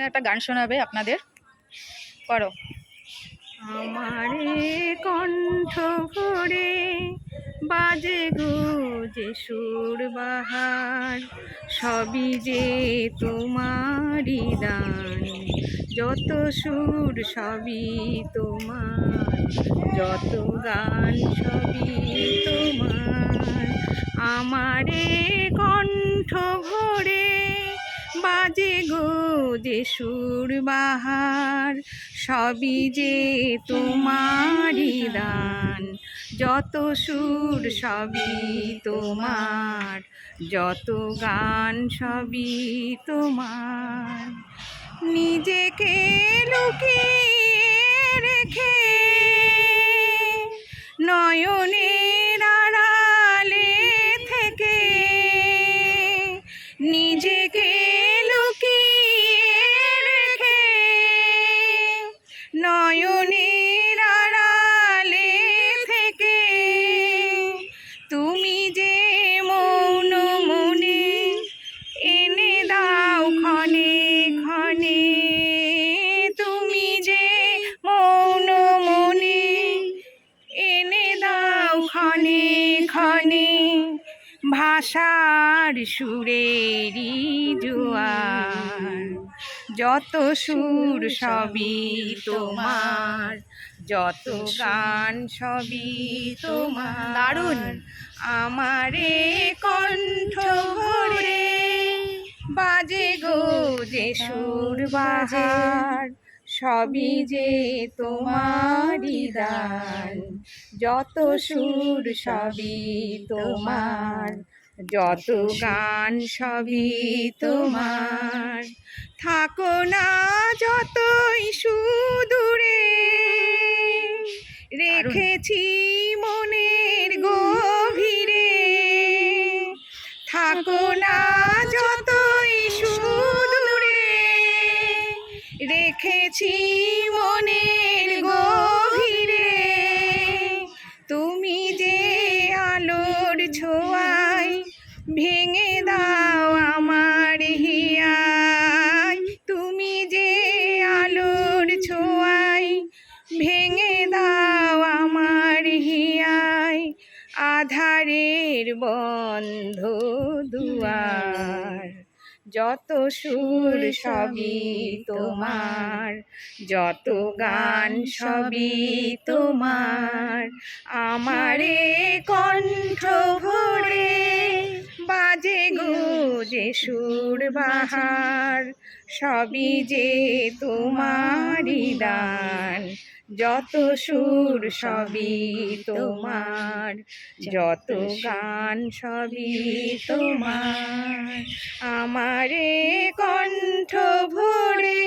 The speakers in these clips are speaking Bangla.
একটা গান শোনাবে আপনাদের, করো। আমারে কণ্ঠ ভরে বাজে গো যে সুর বাহার, সবই যে তোমারই দান, যত সুর সবই তোমার, যত গান সবই তোমার। আমারে কণ্ঠ ভরে বাজে গো যে সুর বাহার, সবই যে তোমারই দান, যত সুর সবই তোমার, যত গান সবই তোমার। নিজেকে লুকিয়ে রেখে নয়নের আড়ালে থেকে, নিজেকে নয়নের আড়ালে থেকে, তুমি যে মৌন মনে এনে দাও ক্ষণে ক্ষণে, তুমি যে মৌন মনে এনে দাও ক্ষণে ক্ষণে, ভাষার সুরেরই জোয়ার, যত সুর সবই তোমার, যত গান সবই তোমার। দারুণ। আমারে কণ্ঠ ভরে বাজে গো যে সুর বাহার, সবই যে তোমারই দান, যত সুর সবই তোমার, যত গান সবই তোমার। থাকো না যতই সুদূরে, রেখেছি মনের গভীরে, থাকো না যতই সুদূরে, রেখেছি মনের গভীরে, তুমি যে আলোর ছোঁয়ায় ভেঙে দাও আমার হিয়ায়, তুমি যে আলোর ছোঁয়ায় ভেঙে দাও আমার হিয়ায়, আধারের বন্ধ দুয়ার, যত সুর সবই তোমার, যত গান সবই তোমার। আমারে কণ্ঠ ভরে বাজে গো যে সুর বাহার, সবই যে তোমারই দান, যত সুর সবই তোমার, যত গান সবই তোমার। আমারে কণ্ঠ ভরে।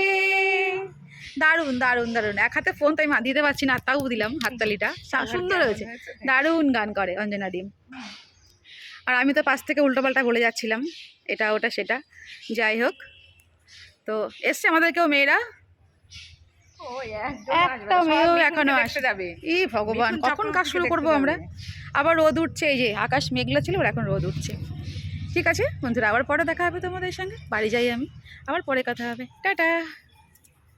দারুণ দারুণ দারুণ। এক হাতে ফোন তাই মা দিতে পারছি না, তাও দিলাম হাততালিটা। সুন্দর হয়েছে, দারুণ গান করে অঞ্জনা দি। আর আমি তো পাশ থেকে উল্টোপাল্টা বলে যাচ্ছিলাম, এটা ওটা সেটা, যাই হোক। তো এসছে আমাদের কেউ মেয়েরা, একটা মেয়েও এখনো আসে যাবে। ই ভগবান, কখন কাজ শুরু করবো আমরা? আবার রোদ উঠছে, এই যে আকাশ মেঘলা ছিল, এখন রোদ উঠছে। ঠিক আছে বন্ধুরা, আবার পরে দেখা হবে তোমাদের সঙ্গে। বাড়ি যাই আমি, আবার পরে কথা হবে। টাটা।